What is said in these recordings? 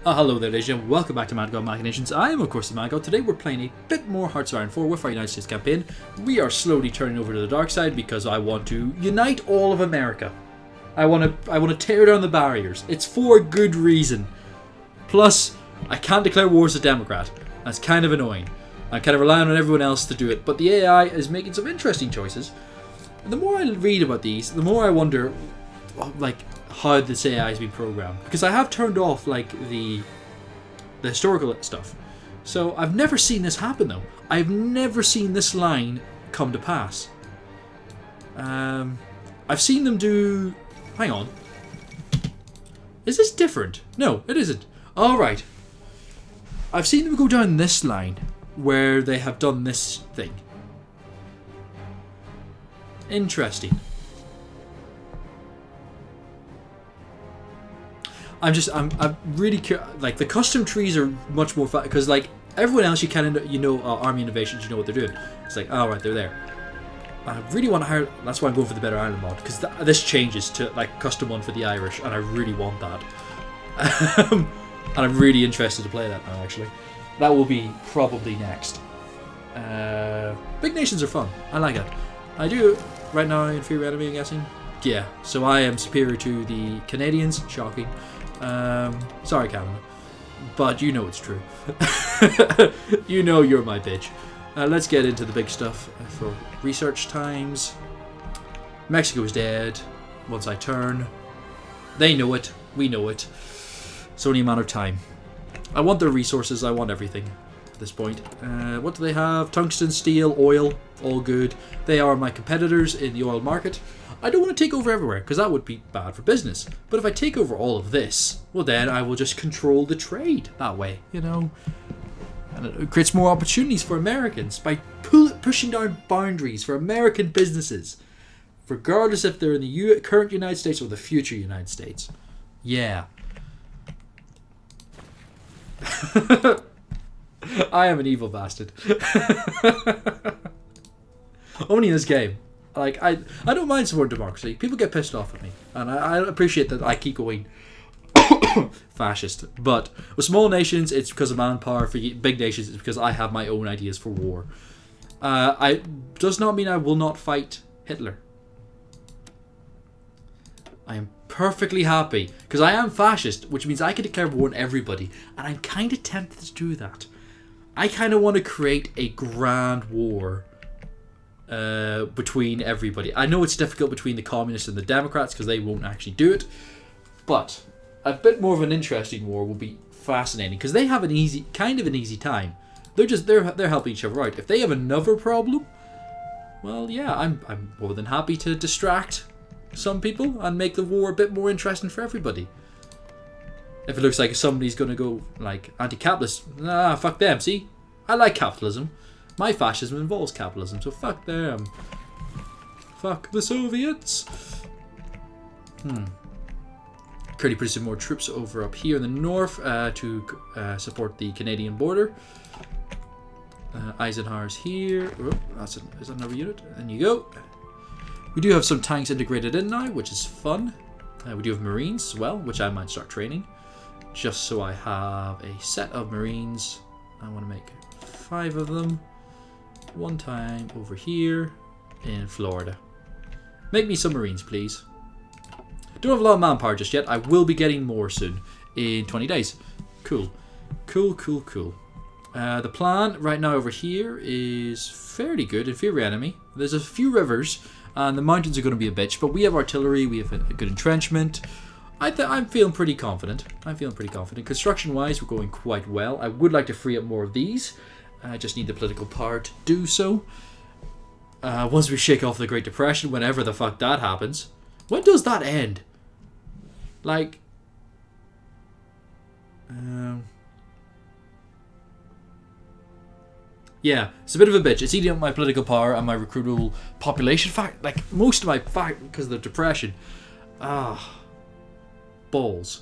Hello there, ladies and gentlemen. Welcome back to Madgod Machinations. I am, of course, the Madgod. Today we're playing a bit more Hearts of Iron 4 with our United States campaign. We are slowly turning over to the dark side because I want to unite all of America. I want to tear down the barriers. It's for good reason. Plus, I can't declare war as a Democrat. That's kind of annoying. I'm kind of relying on everyone else to do it. But the AI is making some interesting choices. And the more I read about these, the more I wonder, like, how this AI has been programmed, because I have turned off like the historical stuff, so I've never seen this happen though. I've never seen this line come to pass. I've seen them do. Hang on, is this different? No, it isn't. All right, I've seen them go down this line where they have done this thing. Interesting. I'm really curious. Like, the custom trees are much more fun because, like, everyone else, you kind of army innovations, you know what they're doing. It's like, all right, they're there. I really want to hire. That's why I'm going for the Better Ireland mod, because this changes to like custom one for the Irish, and I really want that. And I'm really interested to play that now. Actually, that will be probably next. Big nations are fun. I like it. I do right now. Inferior enemy, I'm guessing. Yeah. So I am superior to the Canadians. Shocking. Sorry, Canada, but you know it's true. You know you're my bitch. Let's get into the big stuff for research times. Mexico's dead. Once I turn, they know it. We know it. It's only a matter of time. I want their resources. I want everything at this point. What do they have? Tungsten, steel, oil. All good. They are my competitors in the oil market. I don't want to take over everywhere, because that would be bad for business. But if I take over all of this, well then I will just control the trade that way, you know. And it creates more opportunities for Americans by pushing down boundaries for American businesses, regardless if they're in the current United States or the future United States. Yeah. I am an evil bastard. Only in this game. Like, I don't mind supporting democracy. People get pissed off at me, and I appreciate that I keep going fascist. But with small nations, it's because of manpower. For big nations, it's because I have my own ideas for war. I does not mean I will not fight Hitler. I am perfectly happy, because I am fascist, which means I can declare war on everybody, and I'm kind of tempted to do that. I kind of want to create a grand war between everybody. I know it's difficult between the communists and the Democrats because they won't actually do it, but a bit more of an interesting war will be fascinating because they have an easy time. They're helping each other out. If they have another problem, well, yeah, I'm more than happy to distract some people and make the war a bit more interesting for everybody. If it looks like somebody's going to go like anti-capitalist, fuck them. See, I like capitalism. My fascism involves capitalism, so fuck them. Fuck the Soviets. Currently producing more troops over up here in the north to support the Canadian border. Eisenhower's here. Oh, is that another unit? And you go. We do have some tanks integrated in now, which is fun. We do have Marines as well, which I might start training. Just so I have a set of Marines. I want to make 5 of them. One time over here in Florida. Make me some Marines, please. Don't have a lot of manpower just yet. I will be getting more soon in 20 days. Cool. The plan right now over here is fairly good. Inferior enemy. There's a few rivers and the mountains are going to be a bitch, but we have artillery. We have a good entrenchment. I'm feeling pretty confident. Construction-wise, we're going quite well. I would like to free up more of these. I just need the political power to do so. Once we shake off the Great Depression, whenever the fuck that happens. When does that end? Like... yeah, it's a bit of a bitch. It's eating up my political power and my recruitable population. Like, most of my because of the Depression. Balls.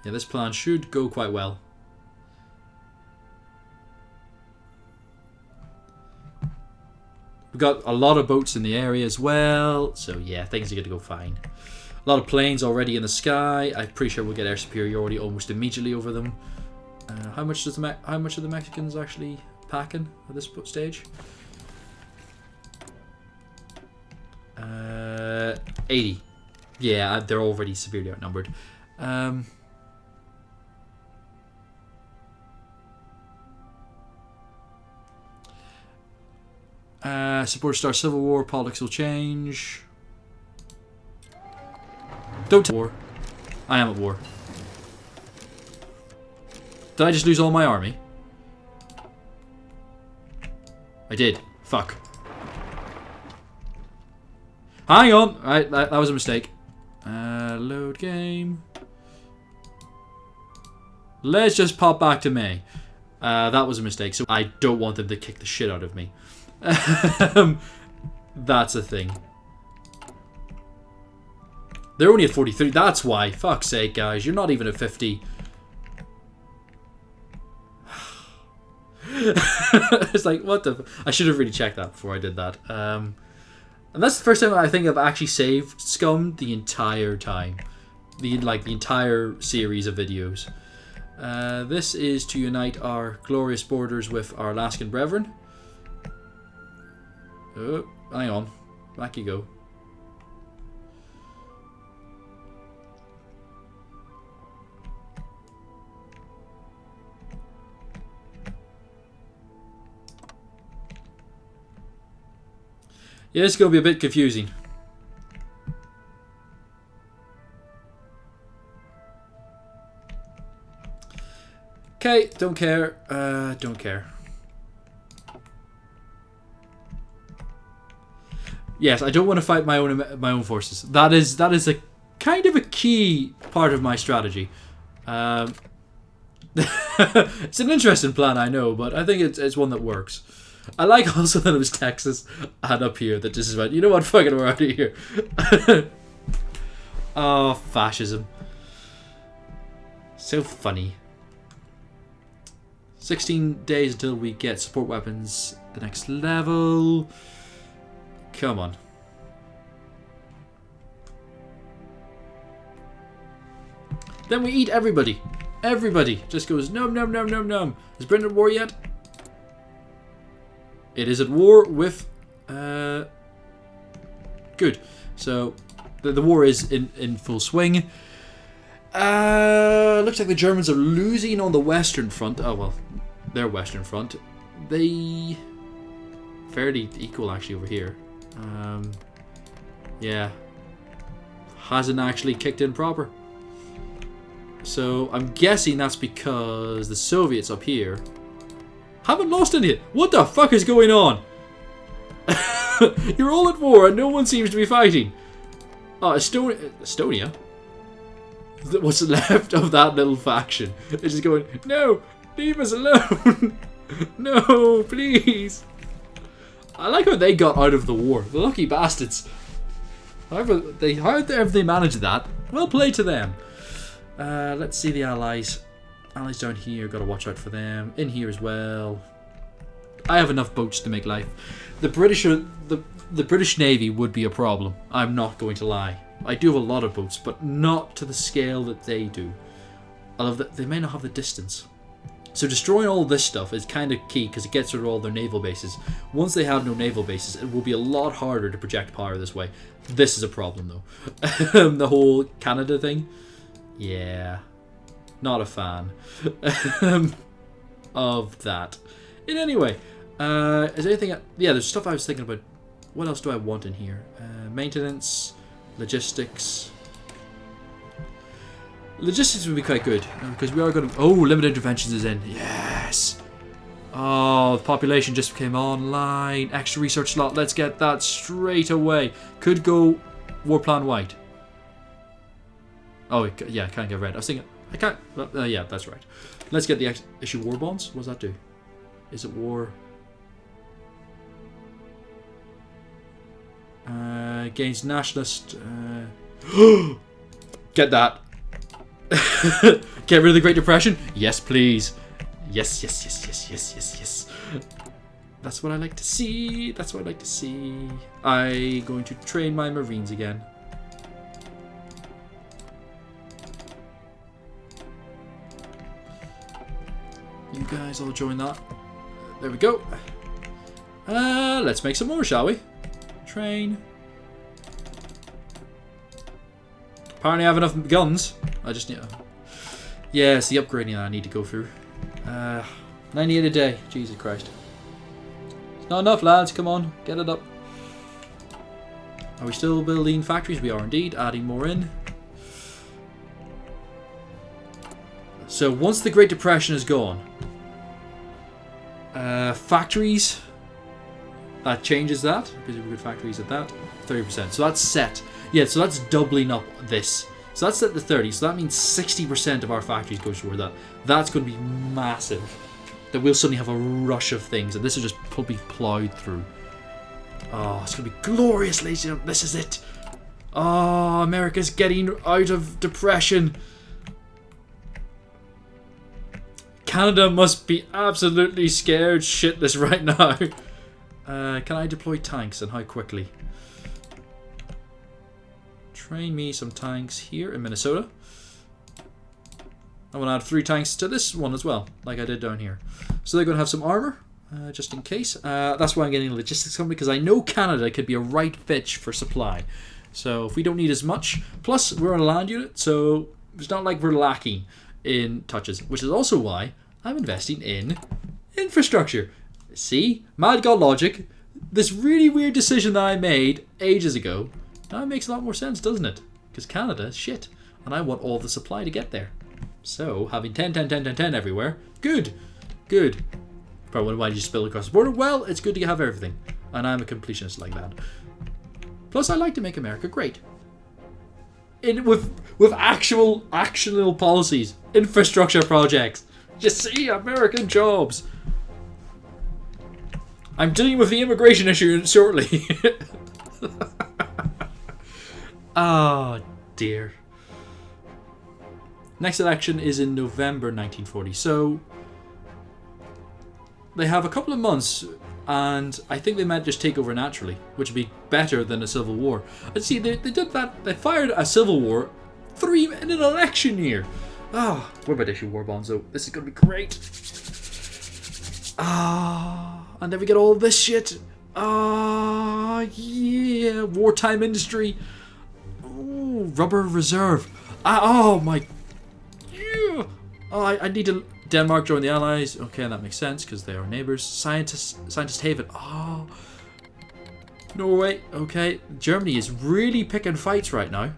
Yeah, this plan should go quite well. We've got a lot of boats in the area as well, so yeah, things are going to go fine. A lot of planes already in the sky. I'm pretty sure we'll get air superiority almost immediately over them. How much are the Mexicans actually packing at this stage? 80. Yeah, they're already severely outnumbered. Support start civil war. Politics will change. Don't tell war. I am at war. Did I just lose all my army? I did. Fuck. Hang on. Right, that was a mistake. Load game. Let's just pop back to May. That was a mistake. So I don't want them to kick the shit out of me. That's a thing. They're only at 43. That's why. Fuck's sake, guys. You're not even at 50. It's like, what the... I should have really checked that before I did that. And that's the first time I think I've actually saved Scum the entire time. The entire series of videos. This is to unite our glorious borders with our Alaskan brethren. Oh, hang on. Back you go. Yeah, it's going to be a bit confusing. Okay, don't care. Don't care. Yes, I don't want to fight my own forces. That is a kind of a key part of my strategy. It's an interesting plan, I know, but I think it's one that works. I like also that it was Texas and up here that just went, you know what, fuck it, we're out of here. Oh, fascism. So funny. 16 days until we get support weapons the next level. Come on. Then we eat everybody. Everybody just goes nom nom nom nom nom. Is Britain at war yet? It is at war with... Good. So, the war is in full swing. Looks like the Germans are losing on the Western Front. Oh, well, their Western Front. They... fairly equal, actually, over here. Yeah. Hasn't actually kicked in proper. So, I'm guessing that's because the Soviets up here haven't lost any. What the fuck is going on? You're all at war and no one seems to be fighting. Oh, Estonia? What's left of that little faction? It's just going, no, leave us alone. No, please. I like how they got out of the war. The lucky bastards. How have they managed that? Well played to them. Let's see the Allies. Allies down here, gotta watch out for them. In here as well. I have enough boats to make life. The British Navy would be a problem. I'm not going to lie. I do have a lot of boats, but not to the scale that they do. Although they may not have the distance. So destroying all this stuff is kind of key because it gets rid of all their naval bases. Once they have no naval bases, it will be a lot harder to project power this way. This is a problem though. The whole Canada thing. Yeah. Not a fan of that. In any way, is there anything... Yeah, there's stuff I was thinking about. What else do I want in here? Maintenance, logistics. Logistics would be quite good because we are going to... Oh, limited interventions is in. Yes. Oh, the population just came online. Extra research slot. Let's get that straight away. Could go war plan white. Oh, yeah, can't get red. I was thinking... I can't... yeah, that's right. Let's get the issue war bonds. What does that do? Is it war? Gains nationalist... Get that. Get rid of the Great Depression? Yes, please. Yes, yes, yes, yes, yes, yes, yes. That's what I like to see. That's what I like to see. I'm going to train my Marines again. You guys all join that. There we go. Let's make some more, shall we? Train. Apparently I have enough guns. I just need... Yeah, it's the upgrading that I need to go through. 98 a day. Jesus Christ. It's not enough, lads. Come on. Get it up. Are we still building factories? We are indeed. Adding more in. So once the Great Depression is gone, factories, that changes that, because we've got factories at that, 30%. So that's set. Yeah, so that's doubling up this. So that's at the 30. So that means 60% of our factories go toward that. That's going to be massive. That we'll suddenly have a rush of things, and this will just be plowed through. Oh, it's going to be glorious, ladies and gentlemen. This is it. Oh, America's getting out of depression. Canada must be absolutely scared shitless right now. Can I deploy tanks, and how quickly? Train me some tanks here in Minnesota. I want to add 3 tanks to this one as well, like I did down here. So they're going to have some armor, just in case. That's why I'm getting a logistics company, because I know Canada could be a right fit for supply. So if we don't need as much, plus we're on a land unit, so it's not like we're lacking in touches, which is also why I'm investing in infrastructure. See? Madgod logic. This really weird decision that I made ages ago, now it makes a lot more sense, doesn't it? Because Canada is shit, and I want all the supply to get there. So, having 10, 10, 10, 10, 10 everywhere, good. Good. Probably wonder why you just spill across the border. Well, it's good to have everything, and I'm a completionist like that. Plus, I like to make America great. With actual actionable policies, infrastructure projects. You see, American jobs. I'm dealing with the immigration issue shortly. Oh, dear. Next election is in November 1940, so they have a couple of months, and I think they might just take over naturally, which would be better than a civil war. And see, they did that. They fired a civil war in an election year. Ah, we're about to issue war bonds, though. This is going to be great. Ah, and then we get all this shit. Ah, yeah, wartime industry. Ooh, rubber reserve. Oh my. Yeah. Oh, I need to. Denmark join the Allies. Okay, that makes sense because they are neighbors. Scientist haven. Oh. Norway. Okay. Germany is really picking fights right now.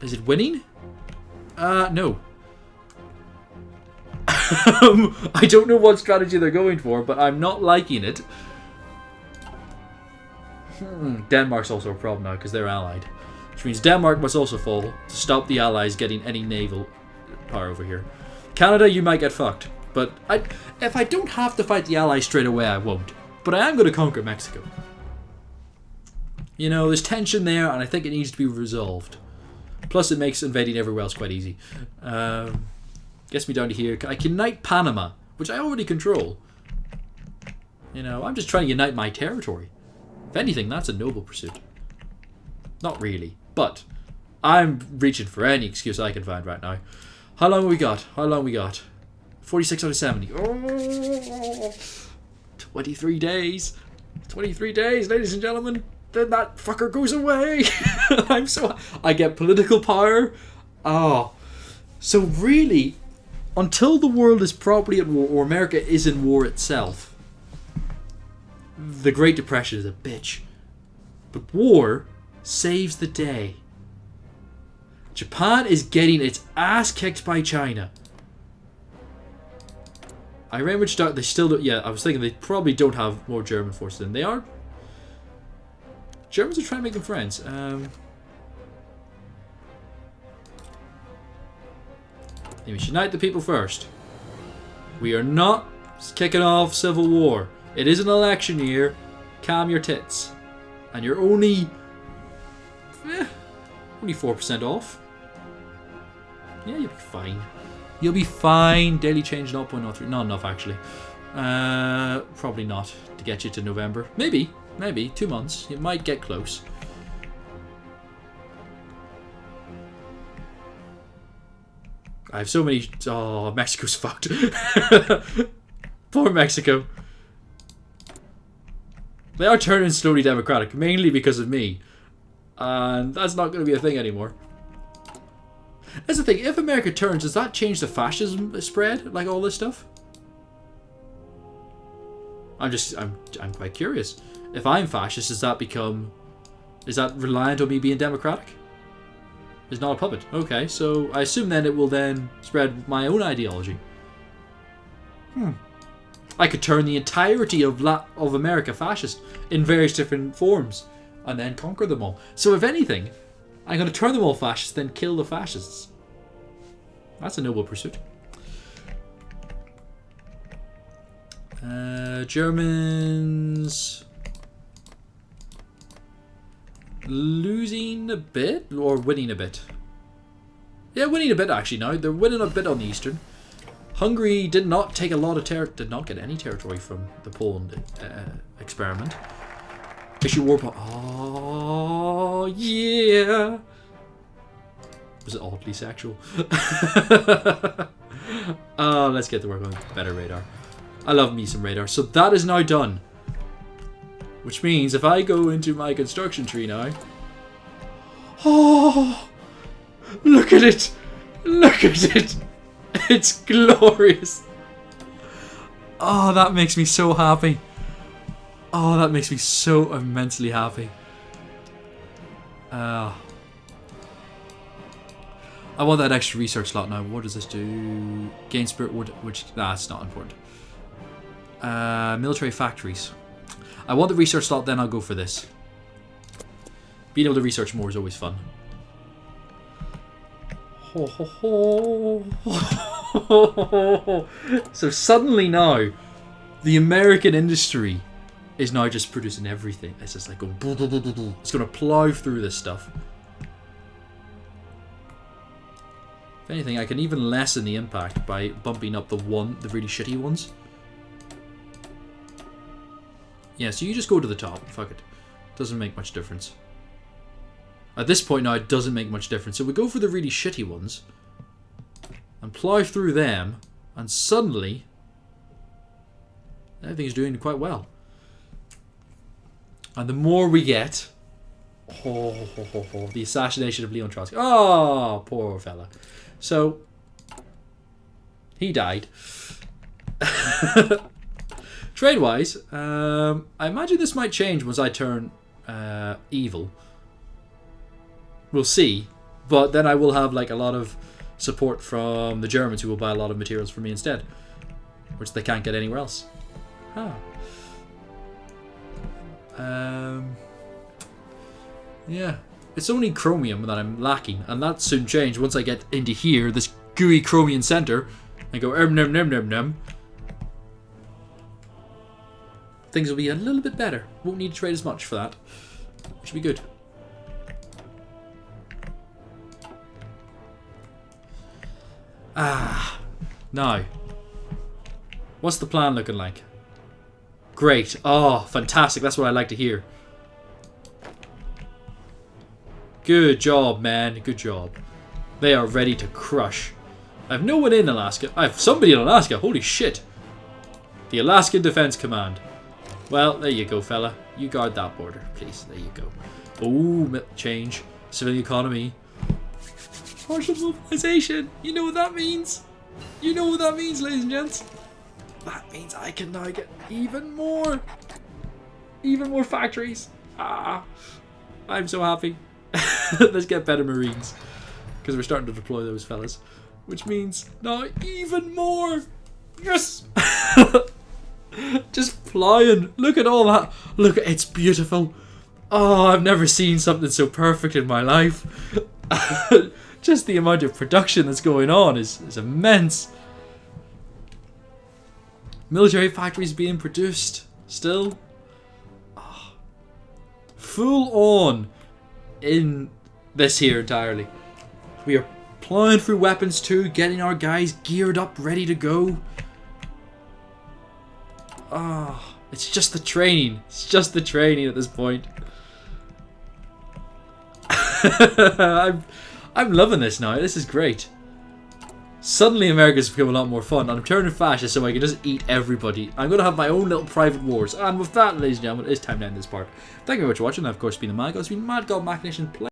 Is it winning? No. I don't know what strategy they're going for, but I'm not liking it. Denmark's also a problem now because they're allied. Which means Denmark must also fall to stop the Allies getting any naval power over here. Canada, you might get fucked. But if I don't have to fight the Allies straight away, I won't. But I am going to conquer Mexico. You know, there's tension there, and I think it needs to be resolved. Plus, it makes invading everywhere else quite easy. Gets me down to here. I can unite Panama, which I already control. You know, I'm just trying to unite my territory. If anything, that's a noble pursuit. Not really, but I'm reaching for any excuse I can find right now. How long have we got? How long have we got? 46 out of 70. Oh, 23 days. 23 days, ladies and gentlemen. Then that fucker goes away. I get political power. Oh. So really, until the world is properly at war, or America is in war itself, the Great Depression is a bitch. But war saves the day. Japan is getting its ass kicked by China. Iran, which they still don't. Yeah, I was thinking they probably don't have more German forces than they are. Germans are trying to make them friends. We should unite the people first. We are not kicking off civil war. It is an election year. Calm your tits. And you're only 4% off. Yeah, you'll be fine. You'll be fine. Daily change 0.03. Not enough, actually. Probably not to get you to November. Maybe 2 months. You might get close. I have so many... Oh, Mexico's fucked. Poor Mexico. They are turning slowly democratic, mainly because of me. And that's not going to be a thing anymore. That's the thing, if America turns, does that change the fascism spread? Like all this stuff? I'm quite curious. If I'm fascist, does that become... Is that reliant on me being democratic? It's not a puppet. Okay, so I assume then it will then spread my own ideology. I could turn the entirety of America fascist in various different forms and then conquer them all. So if anything, I'm going to turn them all fascist, then kill the fascists. That's a noble pursuit. Germans... losing a bit or winning a bit? Yeah, winning a bit actually now. They're winning a bit on the eastern. Hungary did not take a lot of did not get any territory from the Poland experiment. Issue war. Oh yeah. Was it oddly sexual? Oh, let's get to work on better radar. I love me some radar. So that is now done. Which means if I go into my construction tree now... Oh! Look at it! Look at it! It's glorious! Oh, that makes me so happy. Oh, that makes me so immensely happy. I want that extra research slot now. What does this do? Gain spirit wood, which... Nah, it's not important. Military factories. I want the research slot, then I'll go for this. Being able to research more is always fun. So suddenly now, the American industry is now just producing everything. It's just like going... It's going to plow through this stuff. If anything, I can even lessen the impact by bumping up the really shitty ones. Yeah, so you just go to the top. Fuck it. Doesn't make much difference. At this point now, it doesn't make much difference. So we go for the really shitty ones. And plow through them. And suddenly... everything's doing quite well. And the more we get... the assassination of Leon Trotsky. Oh, poor fella. So... he died. Trade-wise, I imagine this might change once I turn evil. We'll see. But then I will have like a lot of support from the Germans who will buy a lot of materials from me instead. Which they can't get anywhere else. Huh. Yeah. It's only chromium that I'm lacking. And that soon change once I get into here, this gooey chromium center. And go num. Things will be a little bit better. Won't need to trade as much for that. Should be good. Now. What's the plan looking like? Great. Oh, fantastic. That's what I like to hear. Good job, man. Good job. They are ready to crush. I have no one in Alaska. I have somebody in Alaska. Holy shit. The Alaskan Defense Command. Well, there you go, fella. You guard that border, please. There you go. Oh, change. Civilian economy. Partial mobilization. You know what that means? You know what that means, ladies and gents? That means I can now get even more. Even more factories. I'm so happy. Let's get better Marines. Because we're starting to deploy those fellas. Which means now even more. Yes! Just flying. Look at all that. Look, it's beautiful. Oh, I've never seen something so perfect in my life. Just the amount of production that's going on is immense. Military factories being produced still. Oh, full on in this here entirely. We are plowing through weapons too, getting our guys geared up, ready to go. Oh, it's just the training. It's just the training at this point. I'm loving this now. This is great. Suddenly America's become a lot more fun. I'm turning fascist so I can just eat everybody. I'm going to have my own little private wars. And with that, ladies and gentlemen, it's time to end this part. Thank you very much for watching. I've, of course, been the Madgod. It's been Madgod Machination Play.